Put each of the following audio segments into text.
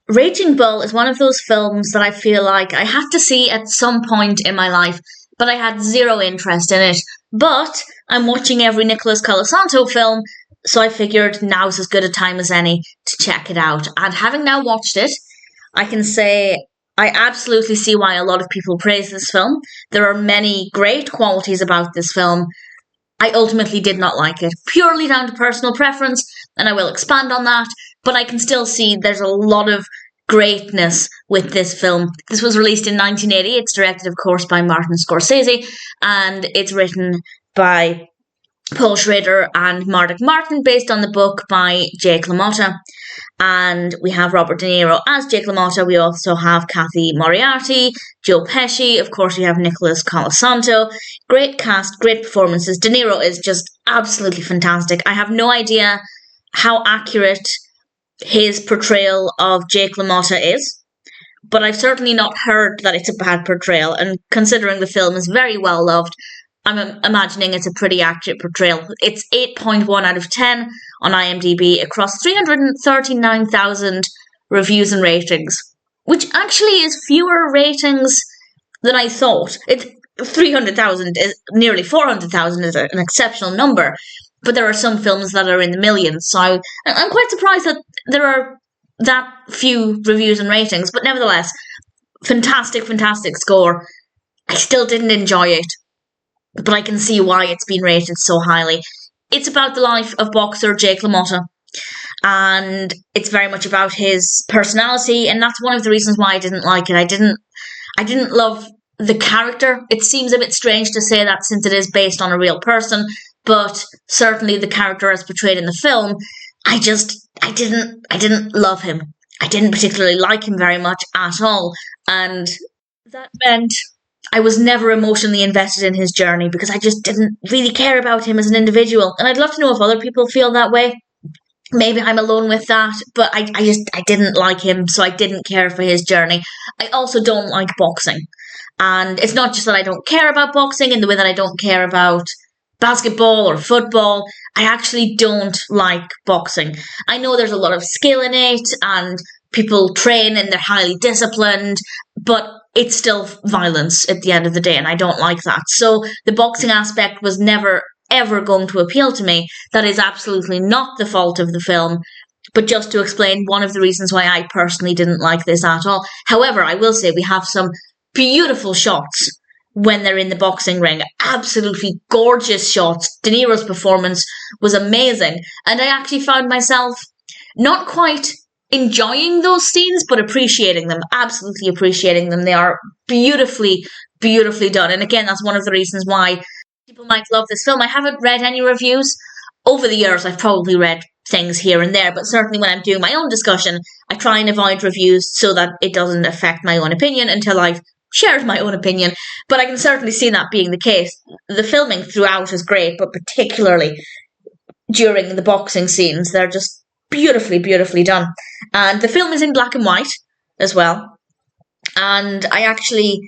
Raging Bull is one of those films that I feel like I have to see at some point in my life, but I had zero interest in it. But I'm watching every Nicholas Colasanto film, so I figured now's as good a time as any to check it out. And having now watched it, I can say I absolutely see why a lot of people praise this film. There are many great qualities about this film. I ultimately did not like it, purely down to personal preference, and I will expand on that, but I can still see there's a lot of greatness with this film. This was released in 1980. It's directed, of course, by Martin Scorsese, and it's written by Paul Schrader and Mardik Martin, based on the book by Jake LaMotta. And we have Robert De Niro as Jake LaMotta. We also have Cathy Moriarty, Joe Pesci. Of course, we have Nicholas Colasanto. Great cast, great performances. De Niro is just absolutely fantastic. I have no idea how accurate his portrayal of Jake LaMotta is, but I've certainly not heard that it's a bad portrayal. And considering the film is very well loved, I'm imagining it's a pretty accurate portrayal. It's 8.1 out of 10 on IMDb across 339,000 reviews and ratings, which actually is fewer ratings than I thought. It's 300,000 is nearly 400,000 is an exceptional number, but there are some films that are in the millions. So I'm quite surprised that there are that few reviews and ratings, but nevertheless, fantastic score. I still didn't enjoy it, but I can see why it's been rated so highly. It's about the life of boxer Jake LaMotta, and it's very much about his personality, and that's one of the reasons why I didn't like it. I didn't love the character. It seems a bit strange to say that since it is based on a real person, but certainly the character as portrayed in the film, I didn't love him. I didn't particularly like him very much at all, and that meant I was never emotionally invested in his journey because I just didn't really care about him as an individual. And I'd love to know if other people feel that way. Maybe I'm alone with that, but I didn't like him, so I didn't care for his journey. I also don't like boxing. And it's not just that I don't care about boxing in the way that I don't care about basketball or football. I actually don't like boxing. I know there's a lot of skill in it, and people train and they're highly disciplined, but it's still violence at the end of the day, and I don't like that. So the boxing aspect was never, ever going to appeal to me. That is absolutely not the fault of the film, but just to explain one of the reasons why I personally didn't like this at all. However, I will say we have some beautiful shots when they're in the boxing ring. Absolutely gorgeous shots. De Niro's performance was amazing, and I actually found myself not quite enjoying those scenes, but appreciating them, absolutely appreciating them. They are beautifully done. And again, that's one of the reasons why people might love this film. I haven't read any reviews. Over the years, I've probably read things here and there, but certainly when I'm doing my own discussion, I try and avoid reviews so that it doesn't affect my own opinion until I've shared my own opinion. But I can certainly see that being the case. The filming throughout is great, but particularly during the boxing scenes, they're just beautifully done. And the film is in black and white as well. And I actually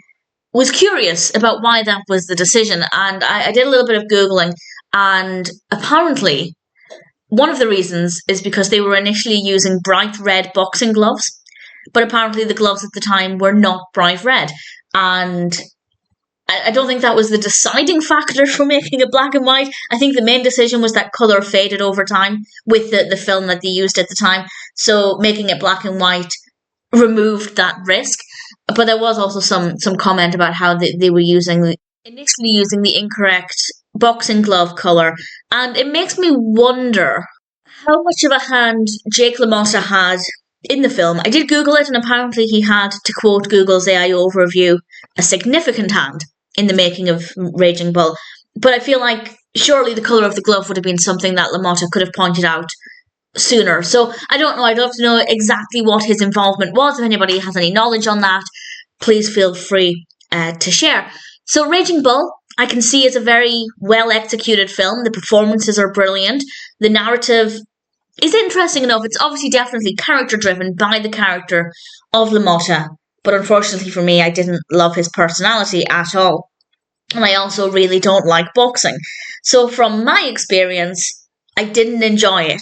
was curious about why that was the decision. And I did a little bit of Googling, and apparently one of the reasons is because they were initially using bright red boxing gloves, but apparently the gloves at the time were not bright red. And I don't think that was the deciding factor for making it black and white. I think the main decision was that colour faded over time with the film that they used at the time. So making it black and white removed that risk. But there was also some comment about how they were initially using the incorrect boxing glove colour. And it makes me wonder how much of a hand Jake LaMotta had in the film. I did Google it, and apparently he had, to quote Google's AI overview, a significant hand in the making of Raging Bull. But I feel like surely the colour of the glove would have been something that LaMotta could have pointed out sooner. So I don't know. I'd love to know exactly what his involvement was. If anybody has any knowledge on that, please feel free to share. So Raging Bull, I can see, is a very well executed film. The performances are brilliant. The narrative is interesting enough. It's obviously definitely character driven by the character of LaMotta. But unfortunately for me, I didn't love his personality at all. And I also really don't like boxing. So from my experience, I didn't enjoy it.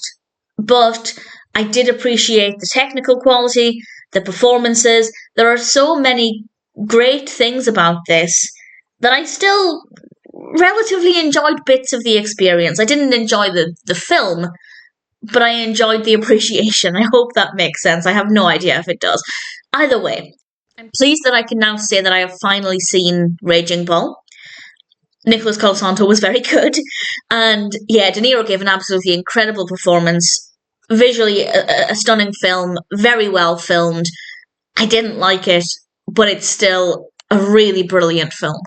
But I did appreciate the technical quality. the performances. There are so many great things about this that I still relatively enjoyed bits of the experience. I didn't enjoy the film, but I enjoyed the appreciation. I hope that makes sense. I have no idea if it does. Either way, I'm pleased that I can now say that I have finally seen Raging Bull. Nicholas Colasanto was very good. And yeah, De Niro gave an absolutely incredible performance. Visually, a stunning film, very well filmed. I didn't like it, but it's still a really brilliant film.